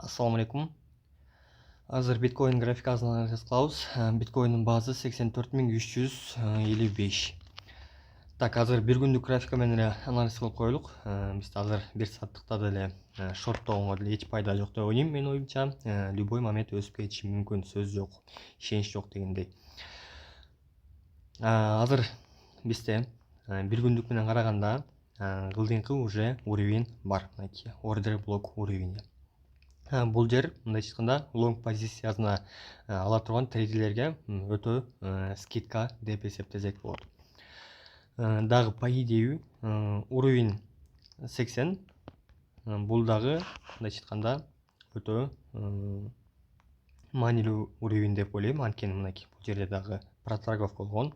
Assalamu alaikum. Азыр биткоин графикасын анализ кылабыз. Биткоиндин базы 84355. Так, азыр бир күндүк графика менен эле анализ кылып коелук. Биз азыр 1 сааттыкта деле шорттогонго деле эч пайда жок деп ойлойм. Менин оюмча, любой момент өсүп кетиши мүмкүн, сөз жок, ишенич жок дегендей. Азыр бизде бир күндүк менен караганда кылдыңкы уже уровень бар. Ордер блок уровень. Бул жер мындай айтканда лонг позициясына ала турган трейдерлерге өтө скидка деп эсептесек болот. Дагы по идее уровень 80 бул дагы мындай айтканда өтө маанилүү уровень деп ойлойм. Анткени мынакей бул жерде дагы проторговка болгон.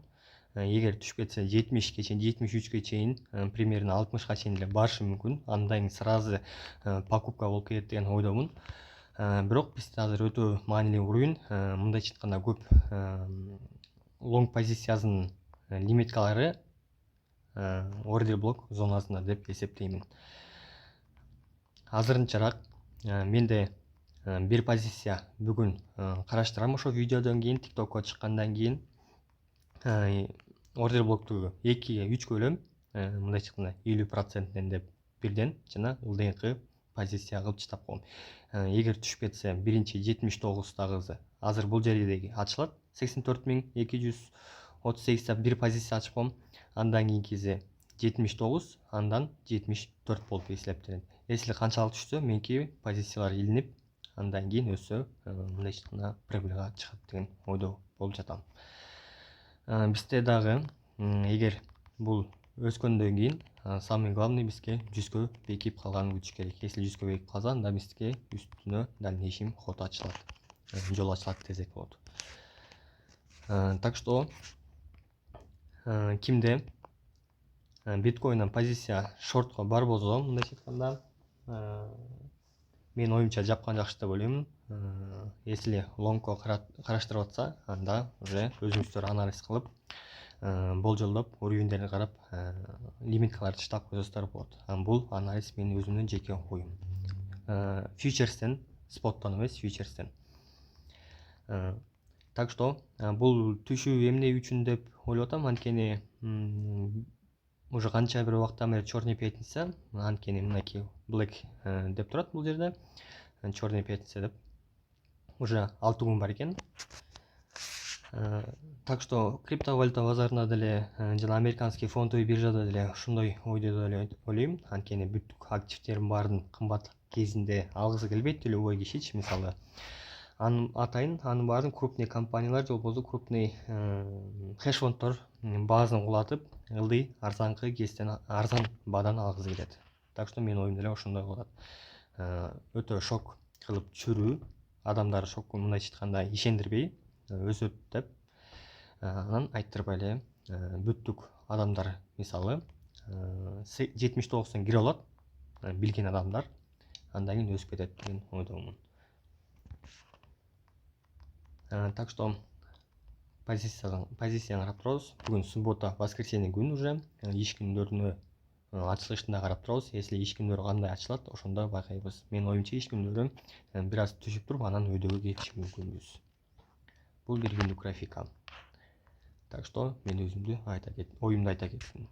Эгер түшүп кетсе 70 чейин, 73 чейин, примерно 60 чейин эле барышы мүмкүн. Андан кийин сразу покупка болуп кетет деген ойдомун. Бирок бизде азыр өтө маанилүү уровень. Мындай айтканда көп лонг позициясынын лимиткалары ордер блок зонасында деп эсептеймин. Азырынчараак менде бир позиция бүгүн караштырам. Ошо видеодон кийин, TikTokко чыккандан кийин ордер блокту 2-3 бөлөм, мындай айтканда 50%ден деп бирден жана ылдыйкы позиция кылып чыдап коем. Эгер түшүп кетсе биринчи 79дагысы азыр бул жердеги ачылат. 84238 деп бир позиция ачып коем. Андан кийинкиси 79, андан 74 болуп эсептелет. Если канчалык түшсө, меники позициялар илинип, андан кийин өссө, мындай айтканда прибылга чыгат деген ойдо болуп жатам. Бизде дагы эгер бул өскөндөн кийин самый главный бизге 100кө бекип калганын күтүш керек. Если 100кө бекип калса, анда бизге үстүнө дальнейший ход ачылат. Жол ачылат десек болот. Так что кимде биткоинден позиция шортко бар болсо, мындай айтканда менин оюмча жапкан жакшы деп ойлойм. Если лонгко караштырып атса, анда уже өзүңүздөр анализ кылып, болжолдоп, уровеньдерин карап, лимиткаларды таштап койсоңуздар болот. Бул анализ менин өзүмдүн жеке оюм. Фьючерстен, споттон эмес, фьючерстен. Так что бул түшүү эмне үчүн деп ойлоп атам. Анткени уже канча бир убакыттан бери черный пятница, анткени мынакей black деп турат бул жерде. Черный пятница деп уже 6 күн бар экен. Так что криптовалюта базарында деле жана американский фондовый биржада деле ушундай ойдо деле ойлойм. Анткени бүттүк активдердин баарын кымбат кезинде алгысы келбейт любой кишич. Мисалы атайын, анын баарын крупный компаниялар же болбосо крупный хеш фонддор базасын кулатып, ылдый арзанкы кезден арзан баадан алгысы келет. Так что менин оюм деле ошондой болот. Өтө шок кылып чүрүү, адамдар шокко мындай айтканда ишендирбей өсөт деп анан айттырбай эле бүттүк адамдар мисалы 79дон кире алат, билген адамдар, андан кийин өсүп кетет деген ойдомун. Так что позицияны карап турабыз. Бүгүн суббота, воскресенье күн уже. Иш күндөрүнө ачылышына карап турабыз. Если иш күндөрү кандай ачылат, ошондо байкайбыз. Менин оюмча иш күндөрү бир аз түшүп туруп, анан өйдөгө кетиши мүмкүнбүз. Бул бир күндүк графика. Так что мен өзүмдү оюмду айта кеттим.